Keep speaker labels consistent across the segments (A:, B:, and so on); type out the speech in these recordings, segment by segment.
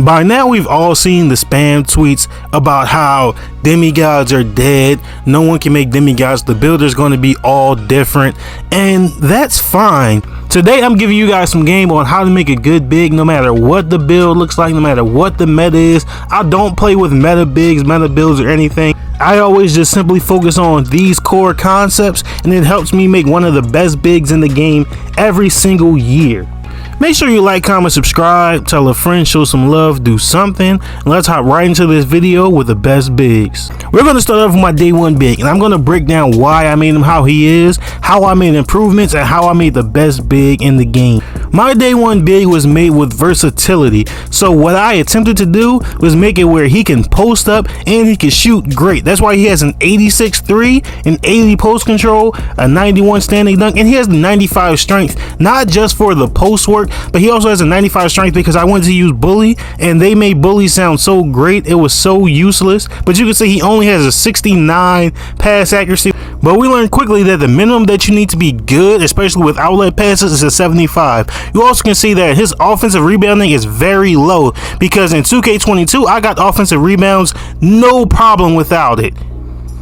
A: By now we've all seen the spam tweets about how demigods are dead, no one can make demigods, the builder's going to be all different, and that's fine. Today I'm giving you guys some game on how to make a good big no matter what the build looks like, no matter what the meta is. I don't play with meta bigs, meta builds or anything. I always just simply focus on these core concepts, and it helps me make one of the best bigs in the game every single year. Make sure you like, comment, subscribe, tell a friend, show some love, do something, and let's hop right into this video with the best bigs. We're going to start off with my day one big, and I'm going to break down why I made him how he is, how I made improvements, and how I made the best big in the game. My day one big was made with versatility, so what I attempted to do was make it where he can post up and he can shoot great. That's why he has an 86-3, an 80 post control, a 91 standing dunk, and he has 95 strength, not just for the post work, but he also has a 95 strength because I wanted to use bully, and they made bully sound so great it was so useless. But you can see he only has a 69 pass accuracy, but we learned quickly that the minimum that you need to be good, especially with outlet passes, is a 75. You also can see that his offensive rebounding is very low because in 2K22 I got offensive rebounds no problem without it.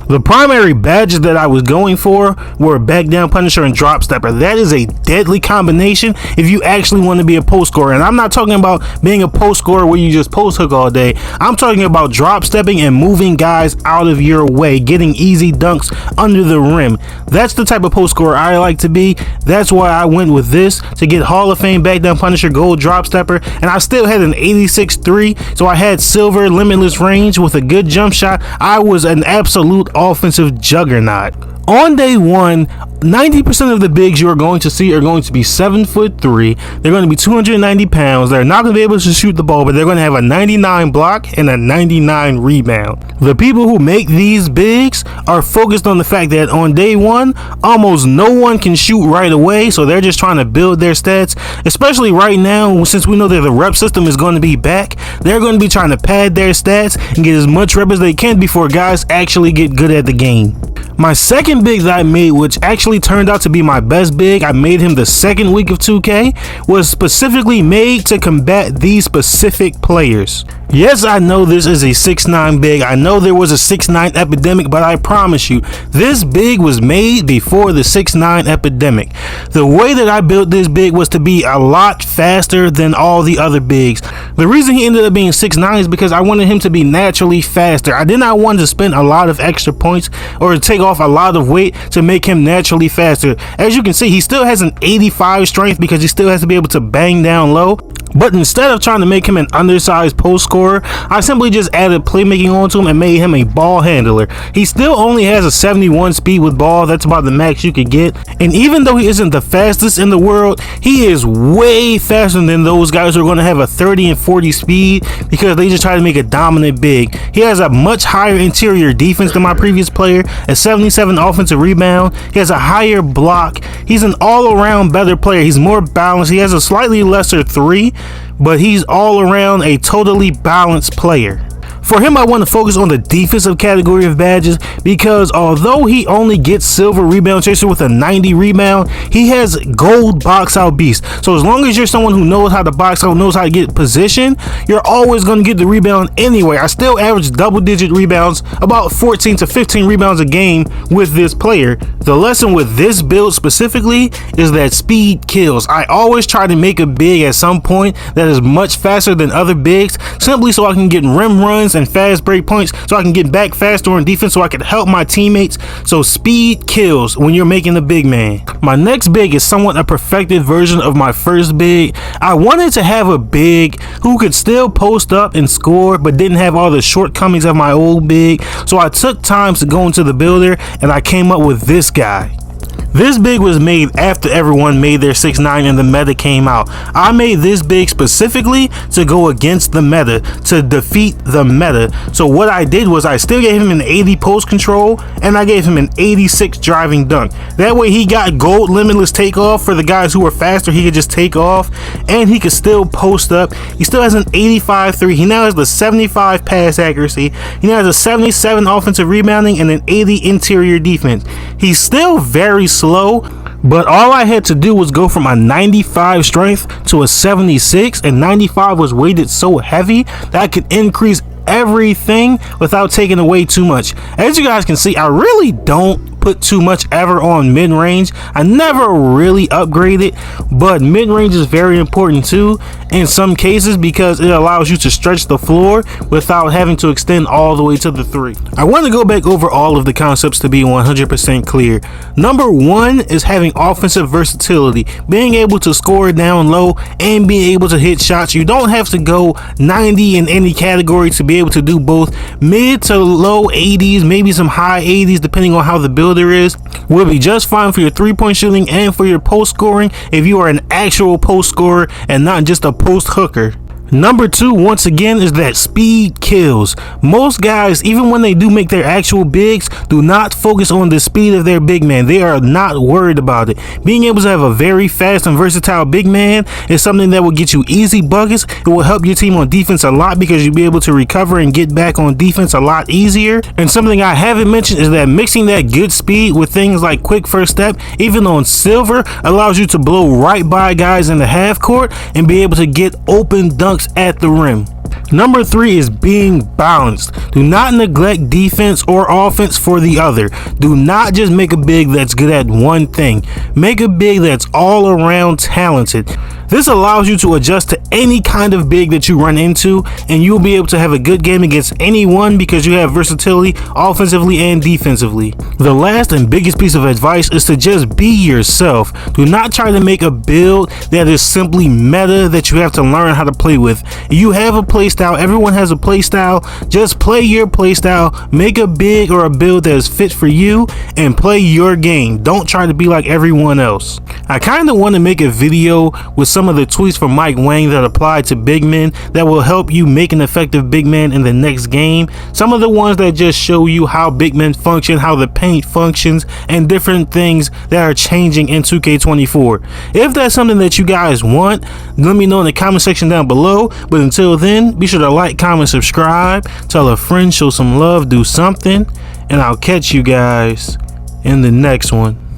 A: The primary badges that I was going for were back down punisher and drop stepper. That is a deadly combination if you actually want to be a post scorer. And I'm not talking about being a post scorer where you just post hook all day. I'm talking about drop stepping and moving guys out of your way, getting easy dunks under the rim. That's the type of post scorer I like to be. That's why I went with this to get Hall of Fame back down punisher, gold drop stepper, and I still had an 86-3, so I had silver limitless range with a good jump shot. I was an absolute offensive juggernaut. On day one, 90% of the bigs you are going to see are going to be 7'3". They're going to be 290 pounds. They're not going to be able to shoot the ball, but they're going to have a 99 block and a 99 rebound. The people who make these bigs are focused on the fact that on day one, almost no one can shoot right away, so they're just trying to build their stats, especially right now since we know that the rep system is going to be back. They're going to be trying to pad their stats and get as much rep as they can before guys actually get good at the game. My second big that I made, which actually turned out to be my best big, I made him the second week of 2K, was specifically made to combat these specific players. Yes, I know this is a 6'9 big. I know there was a 6'9 epidemic, but I promise you, this big was made before the 6'9 epidemic. The way that I built this big was to be a lot faster than all the other bigs. The reason he ended up being 6'9 is because I wanted him to be naturally faster. I did not want to spend a lot of extra points or take off a lot of weight to make him naturally faster. As you can see, he still has an 85 strength because he still has to be able to bang down low. But instead of trying to make him an undersized post scorer, I simply just added playmaking onto him and made him a ball handler. He still only has a 71 speed with ball. That's about the max you could get. And even though he isn't the fastest in the world, he is way faster than those guys who are going to have a 30 and 40 speed because they just try to make a dominant big. He has a much higher interior defense than my previous player, a 77 offensive rebound. He has a higher block. He's an all-around better player. He's more balanced. He has a slightly lesser 3, but he's all around a totally balanced player. For him, I want to focus on the defensive category of badges because although he only gets silver rebound chaser with a 90 rebound, he has gold box out beast. So as long as you're someone who knows how to box out, knows how to get position, you're always going to get the rebound anyway. I still average double-digit rebounds, about 14 to 15 rebounds a game with this player. The lesson with this build specifically is that speed kills. I always try to make a big at some point that is much faster than other bigs, simply so I can get rim runs and fast break points, so I can get back faster on defense, so I can help my teammates. So speed kills when you're making a big man. My next big is somewhat a perfected version of my first big. I wanted to have a big who could still post up and score but didn't have all the shortcomings of my old big, so I took time to go into the builder and I came up with this guy. This big was made after everyone made their 6'9 and the meta came out. I made this big specifically to go against the meta, to defeat the meta. So what I did was I still gave him an 80 post control and I gave him an 86 driving dunk. That way he got gold limitless takeoff for the guys who were faster. He could just take off and he could still post up. He still has an 85-3. He now has the 75 pass accuracy. He now has a 77 offensive rebounding and an 80 interior defense. He's still very slow, but all I had to do was go from a 95 strength to a 76, and 95 was weighted so heavy that I could increase everything without taking away too much. As you guys can see, I really don't put too much ever on mid-range. I never really upgrade it, but mid-range is very important too in some cases because it allows you to stretch the floor without having to extend all the way to the 3. I want to go back over all of the concepts to be 100% clear. Number 1 is having offensive versatility, being able to score down low and being able to hit shots. You don't have to go 90 in any category to be able to do both. Mid to low 80s, maybe some high 80s depending on how the builder is, will be just fine for your 3-point shooting and for your post scoring if you are an actual post scorer and not just a post hooker. Number 2, once again, is that speed kills. Most guys, even when they do make their actual bigs, do not focus on the speed of their big man. They are not worried about it. Being able to have a very fast and versatile big man is something that will get you easy buckets. It will help your team on defense a lot because you'll be able to recover and get back on defense a lot easier. And something I haven't mentioned is that mixing that good speed with things like quick first step, even on silver, allows you to blow right by guys in the half court and be able to get open dunks at the rim. Number 3 is being balanced. Do not neglect defense or offense for the other. Do not just make a big that's good at one thing. Make a big that's all around talented. This allows you to adjust to any kind of big that you run into, and you'll be able to have a good game against anyone because you have versatility offensively and defensively. The last and biggest piece of advice is to just be yourself. Do not try to make a build that is simply meta that you have to learn how to play with. You have a playstyle, everyone has a playstyle. Just play your playstyle, make a big or a build that is fit for you, and play your game. Don't try to be like everyone else. I kind of want to make a video with some of the tweets from Mike Wang that apply to big men that will help you make an effective big man in the next game. Some of the ones that just show you how big men function, how the paint functions, and different things that are changing in 2K24. If that's something that you guys want, let me know in the comment section down below. But until then, be sure to like, comment, subscribe, tell a friend, show some love, do something, and I'll catch you guys in the next one.